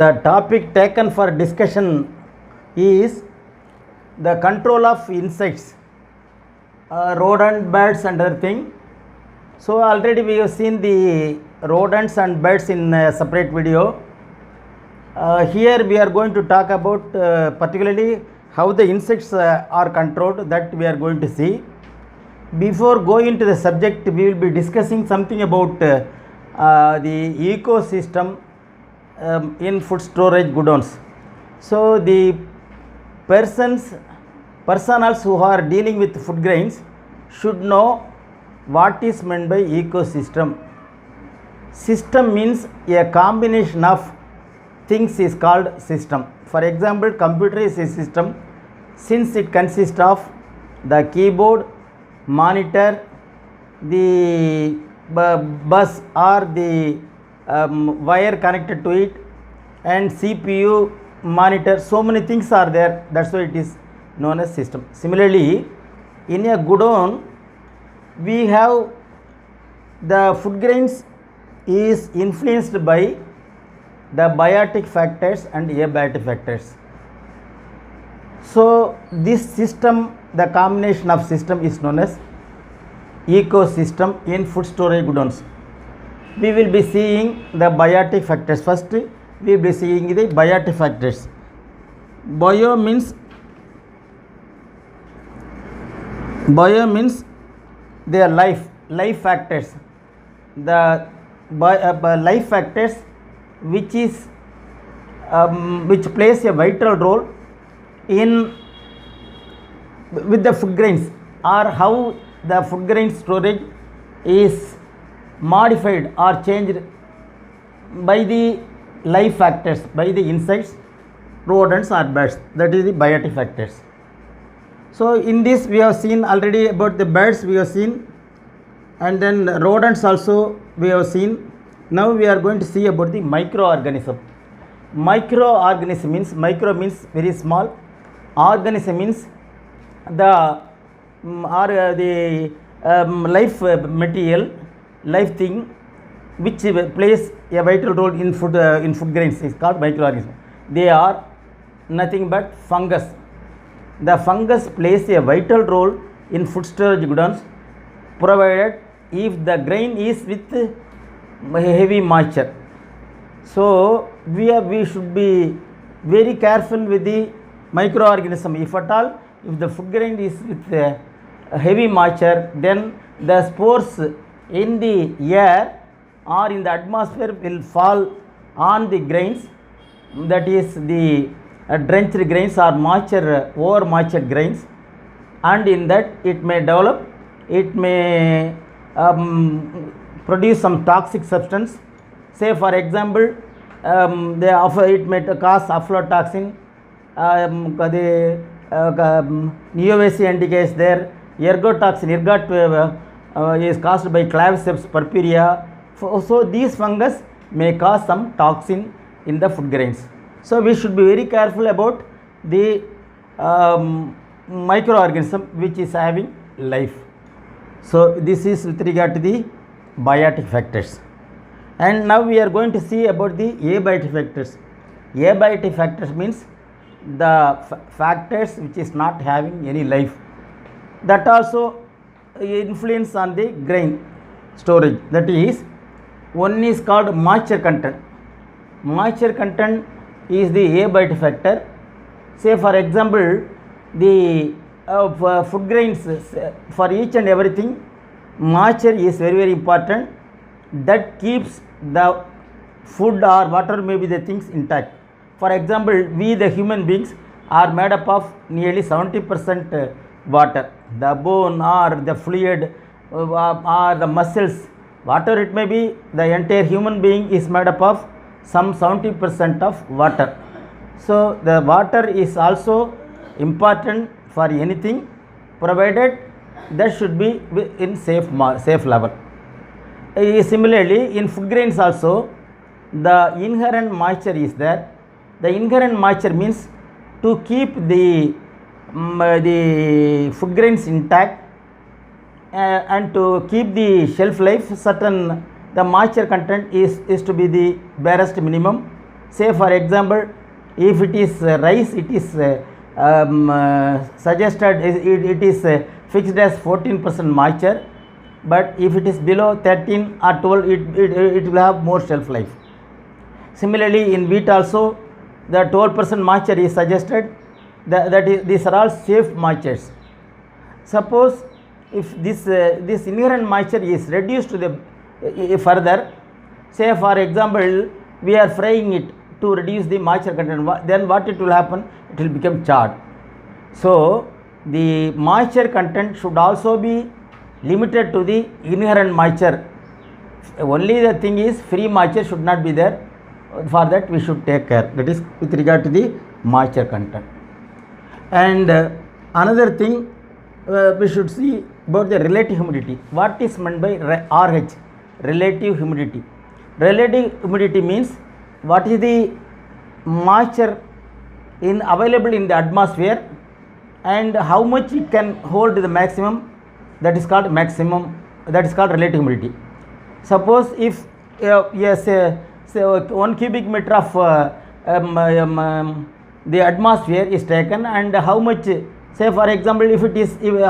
The topic taken for discussion is the control of insects, rodent, birds and other thing. So already we have seen the rodents and birds in a separate video. Here we are going to talk about particularly how the insects are controlled, that we are going to see. Before going into the subject, we will be discussing something about the ecosystem in food storage godowns. So the personals who are dealing with food grains should know what is meant by ecosystem. System means a combination of things is called system. For example, computer is a system since it consists of the keyboard, monitor, the bus or the wire connected to it, and CPU, monitor. So many things are there, that's why it is known as system. Similarly, in a godown we have the food grains is influenced by the biotic factors and abiotic factors. So this system, the combination of system is known as ecosystem in food storage godowns. We will be seeing the biotic factors. First we will be seeing the biotic factors. Bio means their life factors. The life factors which plays a vital role in with the food grains, or how the food grain storage is modified or changed by the life factors, by the insects, rodents or birds. That is the biotic factors. So in this we have seen already about the birds, we have seen, and then rodents also we have seen. Now we are going to see about the microorganism. Microorganism means, micro means very small, organism means the life material, life thing which plays a vital role in food grains is called microorganism. They are nothing but fungus. The fungus plays a vital role in food storage godowns, provided if the grain is with heavy moisture. So we should be very careful with the microorganism. If at all, if the food grain is with heavy moisture, then the spores in the air or in the atmosphere will fall on the grains, that is the drenched grains or moisture, over moisture grains, and in that it may develop, it may produce some toxic substance. Say for example, it may cause aflatoxin, neovacin is there, ergotoxin, ergot is caused by Claviceps purpurea. So these fungus may cause some toxin in the food grains. So we should be very careful about the microorganism which is having life. So this is with regard to the biotic factors. And now we are going to see about the abiotic factors. Abiotic factors means the factors which is not having any life, that also influence on the grain storage. That is, one is called moisture content. Moisture content is the abiotic factor. Say for example, the food grains, for each and everything, moisture is very important. That keeps the food or whatever may be the things intact. For example, we the human beings are made up of nearly 70% water. The bone or the fluid or the muscles, whatever it may be, the entire human being is made up of some 70% of water. So the water is also important for anything, provided that should be in safe level. Similarly, in food grains also, the inherent moisture is there. The inherent moisture means to keep the food grains intact and to keep the shelf life, certain the moisture content is to be the barest minimum. Say for example, if it is rice, it is suggested, it is fixed as 14% moisture, but if it is below 13 or 12, it will have more shelf life. Similarly, in wheat also, the 12% moisture is suggested. These are all safe moistures. Suppose if this inherent moisture is reduced to the further, say for example, we are frying it to reduce the moisture content, then what it will happen? It will become charred. So the moisture content should also be limited to the inherent moisture. Only the thing is free moisture should not be there. For that we should take care. That is with regard to the moisture content. And another thing we should see about the relative humidity. What is meant by RH? Relative humidity. Relative humidity means what is the moisture available in the atmosphere and how much it can hold the maximum. That is called relative humidity. Suppose if say 1 cubic meter of the atmosphere is taken, and how much, say for example,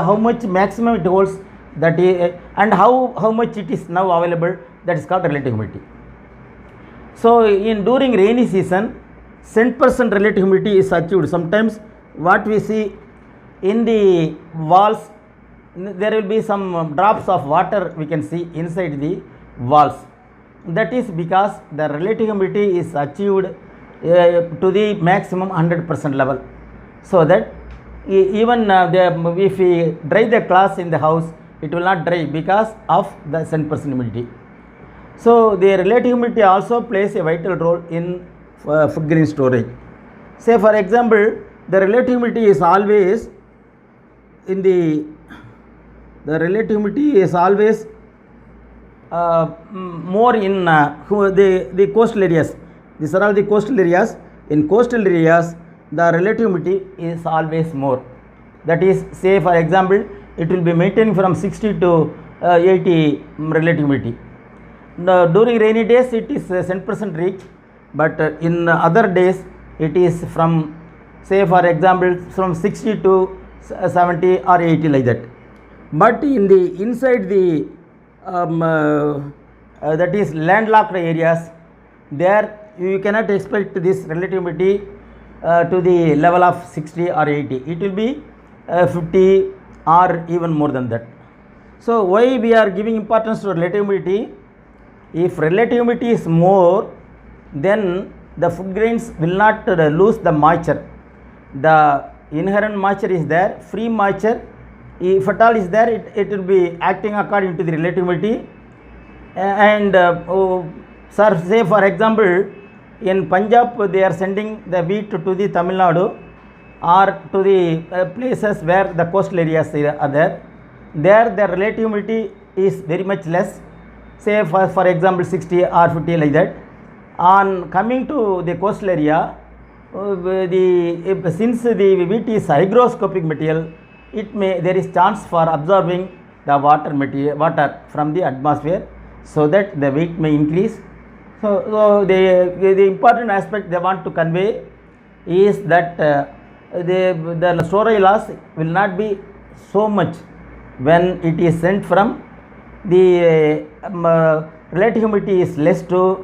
how much maximum it holds, that is, and how much it is now available, that is called relative humidity. So during rainy season, 100% relative humidity is achieved. Sometimes what we see in the walls, there will be some drops of water we can see inside the walls. That is because the relative humidity is achieved to the maximum 100% level, so that even if we dry the cloths in the house, it will not dry because of the 100% humidity. So the relative humidity also plays a vital role in food grain storage. Say for example, the relative humidity is always more in the coastal areas. These are all the coastal areas. In coastal areas, the relative humidity is always more. That is, say for example, it will be maintaining from 60 to 80 relative humidity. During rainy days, it is 100% reach, but in other days, it is from, say for example, from 60 to 70 or 80, like that. But in the inside the that is landlocked areas, there you cannot expect this relative humidity to the level of 60 or 80. It will be 50 or even more than that. So why we are giving importance to relative humidity? If relative humidity is more, then the food grains will not lose the moisture. The inherent moisture is there, free moisture, if at all is there, it will be acting according to the relative humidity. And say for example, in Punjab they are sending the wheat to the Tamil Nadu or to the places where the coastal areas are there. There the relative humidity is very much less, say for example 60 or 50, like that. On coming to the coastal area, since the wheat is hygroscopic material, there is chance for absorbing the water from the atmosphere, so that the weight may increase. So the important aspect they want to convey is that the storage loss will not be so much when it is sent from the relative humidity is less to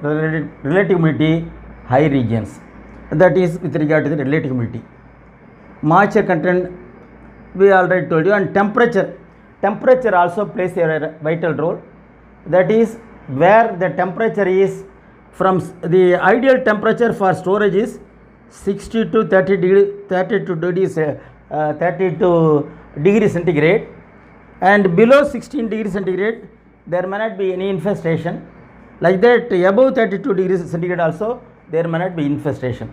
relative humidity high regions. That is with regard to the relative humidity. Moisture content we already told you, and temperature also plays a vital role. That is where the temperature is from, the ideal temperature for storage is 60 to 32 degrees centigrade, and below 16 degrees centigrade there may not be any infestation. Like that, above 32 degrees centigrade also there may not be infestation.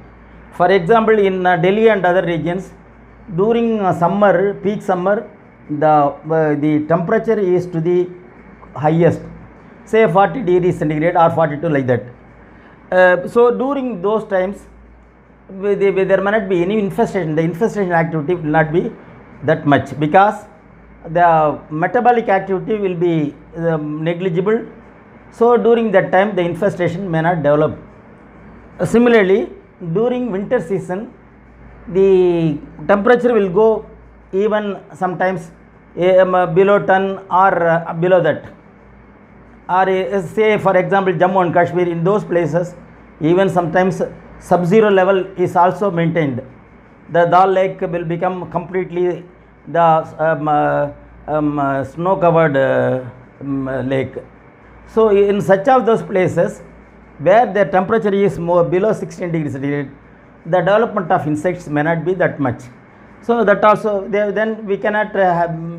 For example, in Delhi and other regions, during summer, peak summer, the temperature is to the highest, say 40 degrees centigrade or 42, like that. So during those times, there may not be any infestation. The infestation activity will not be that much, because the metabolic activity will be negligible. So during that time, the infestation may not develop. Similarly, during winter season, the temperature will go even sometimes below 10 or below that, or say for example Jammu and Kashmir, in those places even sometimes sub-zero level is also maintained. The Dal Lake will become completely the snow covered lake. So in such of those places where the temperature is more below 16 degrees centigrade, the development of insects may not be that much. So that also then we cannot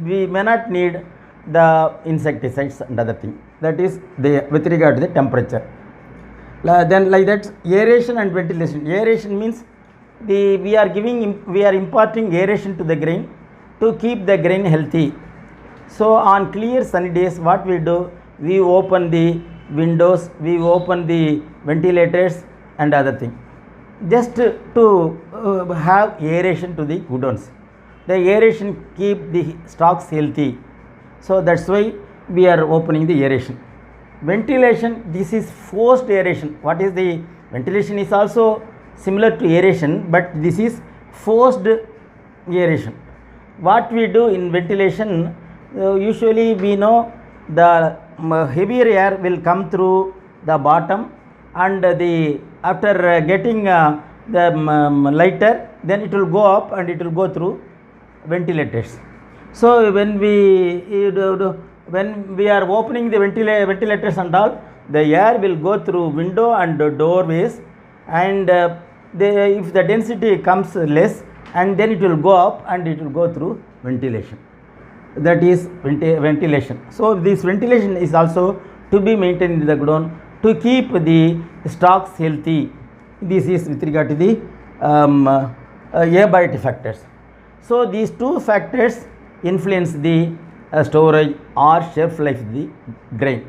we may not need the insecticides and other thing. That is with regard to the temperature. Then like that, aeration and ventilation. Aeration means we are imparting aeration to the grain to keep the grain healthy. So on clear sunny days, what we do, we open the windows, we open the ventilators and other thing, just to have aeration to the goodowns. The aeration keep the stocks healthy. So that's why we are opening the aeration. Ventilation, this is forced aeration. What is the ventilation? Is also similar to aeration, but this is forced aeration. What we do in ventilation, usually we know the heavier air will come through the bottom, and after getting the lighter, then it will go up and it will go through ventilators. So when we are opening the ventilators and all, the air will go through window and doorways, and if the density comes less, and then it will go up and it will go through ventilation. That is ventilation. So this ventilation is also to be maintained in the godown to keep the stocks healthy. This is with regard to the abiotic factors. So these two factors influence the storage or shelf life of the grain.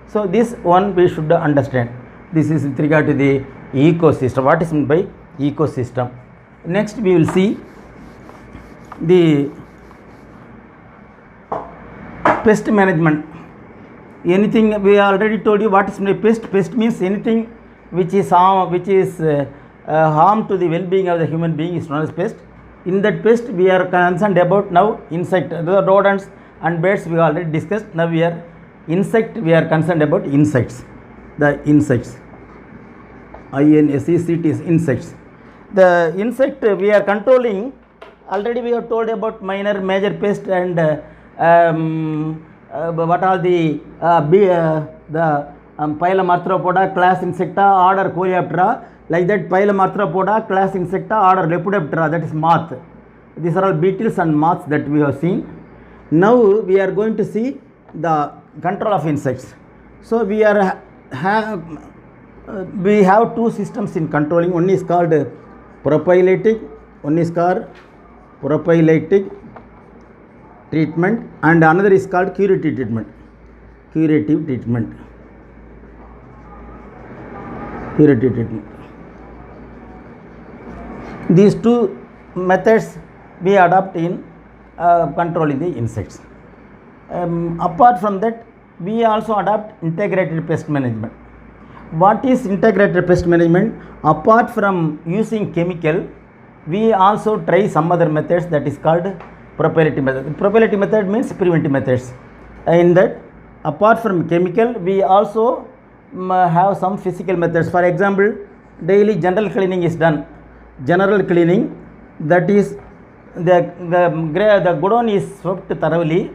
So this one we should understand. This is with regard to the ecosystem. What is meant by ecosystem? Next we will see the pest management. Anything, we already told you what is pest. Pest means anything which is harm to the well-being of the human being is known as pest. In that pest we are concerned about now insect, the rodents and birds we already discussed. Now we are concerned about insects. The insects, INSECT is insects. The insect we are controlling. Already we have told about minor, major pest, and what are the Phylum Arthropoda, class Insecta, order Coleoptera. Like that, Phylum Arthropoda, class Insecta, order Lepidoptera, that is moth. These are all beetles and moths that we have seen. Now we are going to see the control of insects. So we have two systems in controlling. One is called prophylactic, one is called prophylactic treatment, and another is called curative treatment. Curative treatment. These two methods we adopt in controlling the insects. Apart from that, we also adopt integrated pest management. What is integrated pest management? Apart from using chemical, we also try some other methods, that is called prophylactic method. Prophylactic method means preventive methods. In that, apart from chemical, we also have some physical methods. For example, daily general cleaning is done. General cleaning, that is the godown is swept thoroughly,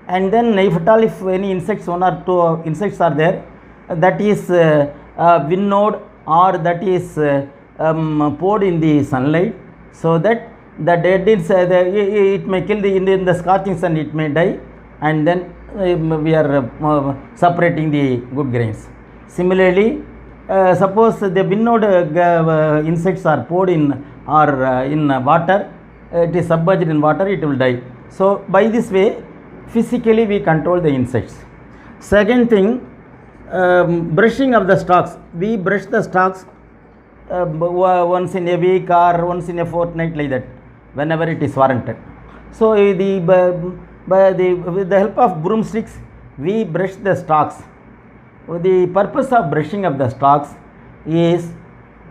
and then if any insects, one or two insects are there, that is winnowed or that is poured in the sunlight, so that the dead insects, it may kill in the scorching sun, it may die, and then we are separating the good grains. Similarly, suppose the winnowed insects are poured in water, it is submerged in water, it will die. So by this way, physically we control the insects. Second thing, brushing of the stalks. We brush the stalks once in a week or once in a fortnight, like that, whenever it is warranted. So with the help of broomsticks, we brush the stalks. The purpose of brushing of the stalks is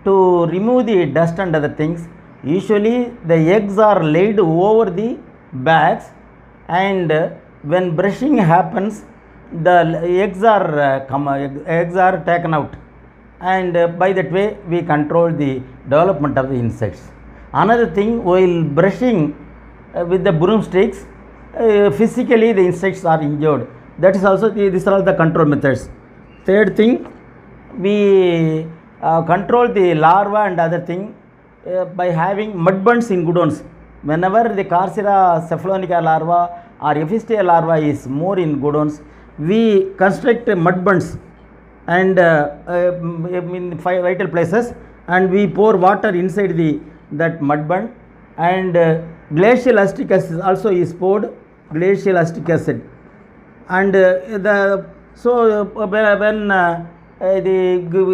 to remove the dust and other things, usually the eggs are laid over the bags, and when brushing happens, the eggs are taken out, and by that way we control the development of the insects. Another thing, while brushing with the broomsticks, physically the insects are injured. That is also these are all the control methods. Third thing, we control the larva and other thing by having mud bunds in goodowns. Whenever the Carcera cephalonica larva or Ephistia larva is more in goodowns, we construct mud bunds and in vital places, and we pour water inside that mud bund, and glacial acetic acid also is poured, glacial acetic acid, and when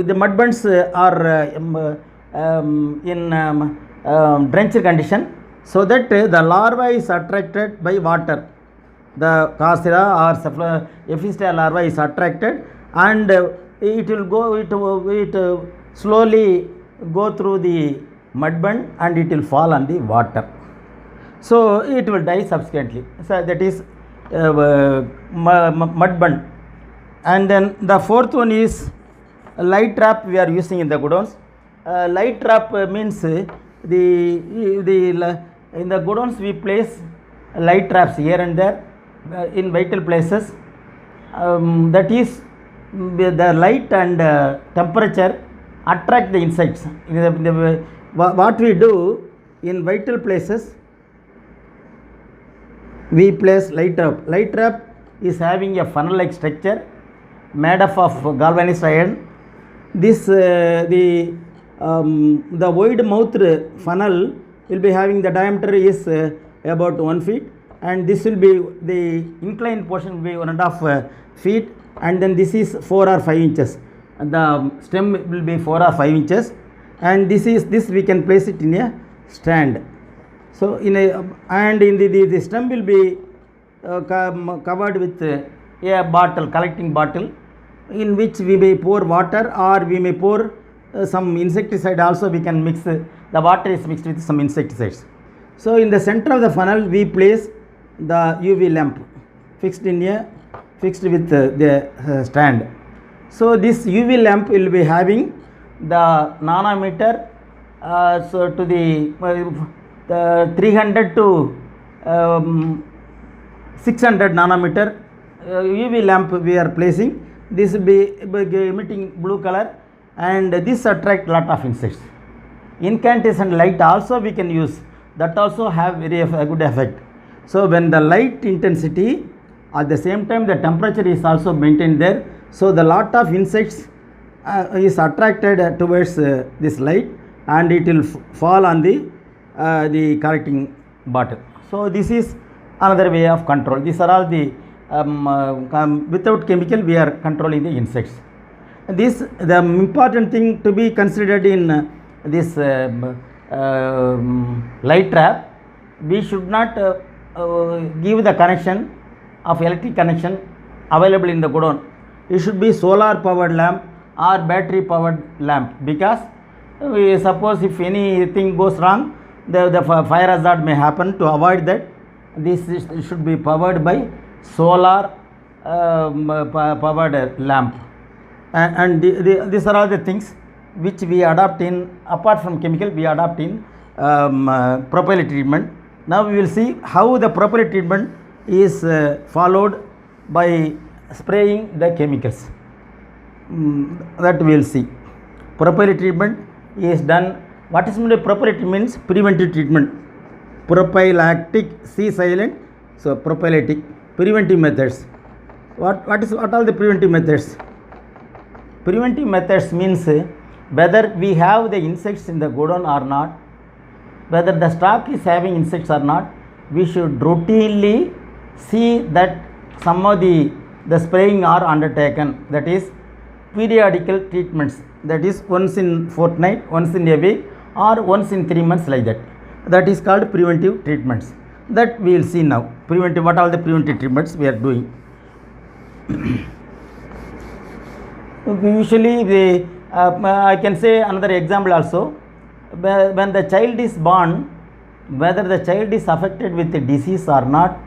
the mud bunds are in drenched condition, so that the larva is attracted by water. The Carcera or Ephistia larva is attracted, and it slowly go through the mud bund, and it will fall on the water, so it will die subsequently. So that is mud bund. And then the fourth one is light trap we are using in the godowns. Light trap means in the godowns we place light traps here and there in vital places. That is, the light and temperature attract the insects. What we do in vital places, we place light trap. Light trap is having a funnel like structure made up of galvanized iron. This the wide mouthed funnel will be having, the diameter is about 1 feet, and this will be, the inclined portion will be 1.5 feet, and then this is 4 or 5 inches. The stem will be 4 or 5 inches, and this we can place it in a stand. So the stem will be covered with a bottle, collecting bottle, in which we may pour water, or we may pour some insecticide also. We can mix, the water is mixed with some insecticides. So in the center of the funnel we place the UV lamp fixed with the stand. So this UV lamp will be having the nanometer, so to the 300 to 600 nanometer UV lamp we are placing. This will be emitting blue color, and this attract lot of insects. Incandescent light also we can use, that also have very good effect. So when the light intensity, at the same time the temperature is also maintained there, so the lot of insects is attracted towards this light, and it will fall on the collecting bottle. So this is another way of control. These are all the without chemical we are controlling the insects. The important thing to be considered in this light trap, we should not give the connection of electric connection available in the godown. It should be solar powered lamp or battery powered lamp, because suppose if anything goes wrong, the fire hazard may happen. To avoid that, this should be powered by solar powered lamp. And these are all the things which we adopt in, apart from chemical, we adopt in propellant treatment. Now we will see how the propellant treatment is followed by spraying the chemicals. That we will see. Propellant treatment is done. What is meant by propellant means preventive treatment. Prophylactic, C silent, so prophylactic, preventive methods. What are the preventive methods? Preventive methods means whether we have the insects in the godown or not, whether the stock is having insects or not, we should routinely see that some of the spraying are undertaken. That is periodical treatments, that is once in fortnight, once in a week, or once in 3 months, like that. That is called preventive treatments. That we will see now. Preventive, what are the preventive treatments we are doing? Usually I can say another example also. When the child is born, whether the child is affected with the disease or not,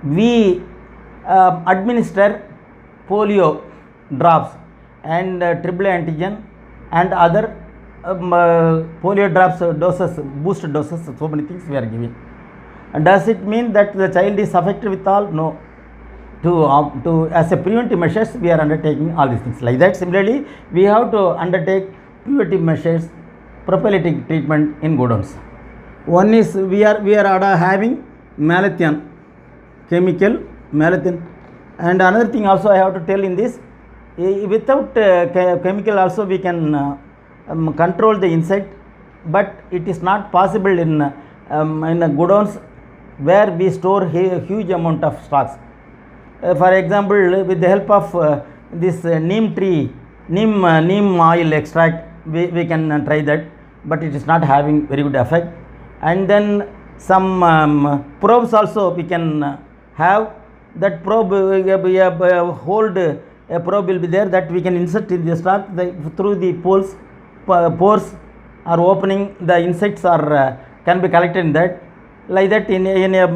we administer polio drops and triple antigen and other polio drops doses, booster doses, so many things we are giving. And does it mean that the child is affected with all? No. To as a preventive measures we are undertaking all these things like that. Similarly, we have to undertake preventive measures, prophylactic treatment in godowns. One is we are having malathion, chemical malathion, and another thing also I have to tell in this, without chemical also we can control the insect, but it is not possible in the godowns where we store huge amount of stocks. For example, with the help of this neem tree, neem oil extract, we can try that, but it is not having very good effect. And then some probes also we can have. That probe hold a probe will be there that we can insert in the stock through the pores or opening, the insects are can be collected in that. Like that, in a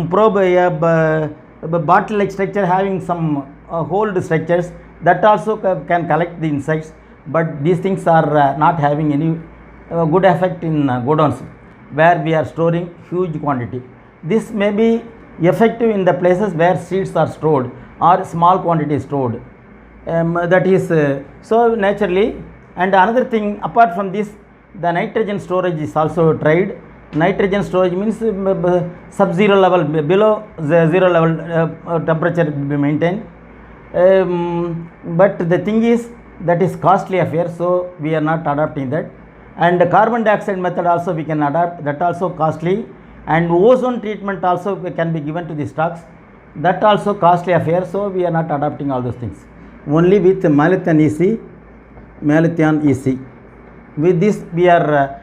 probe, a bottle like structure having some hold structures, that also can collect the insects, but these things are not having any good effect in godowns where we are storing huge quantity. This may be effective in the places where seeds are stored or small quantity stored. That is so naturally. And another thing, apart from this, the nitrogen storage is also tried. Nitrogen storage means sub-zero level, below the zero level temperature will be maintained. But the thing is that is costly affair, so we are not adopting that. And the carbon dioxide method also we can adopt, that also costly. And ozone treatment also can be given to the stocks, that also costly affair, so we are not adopting all those things. Only with malathion EC, with this we are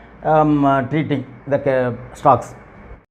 treating the stocks.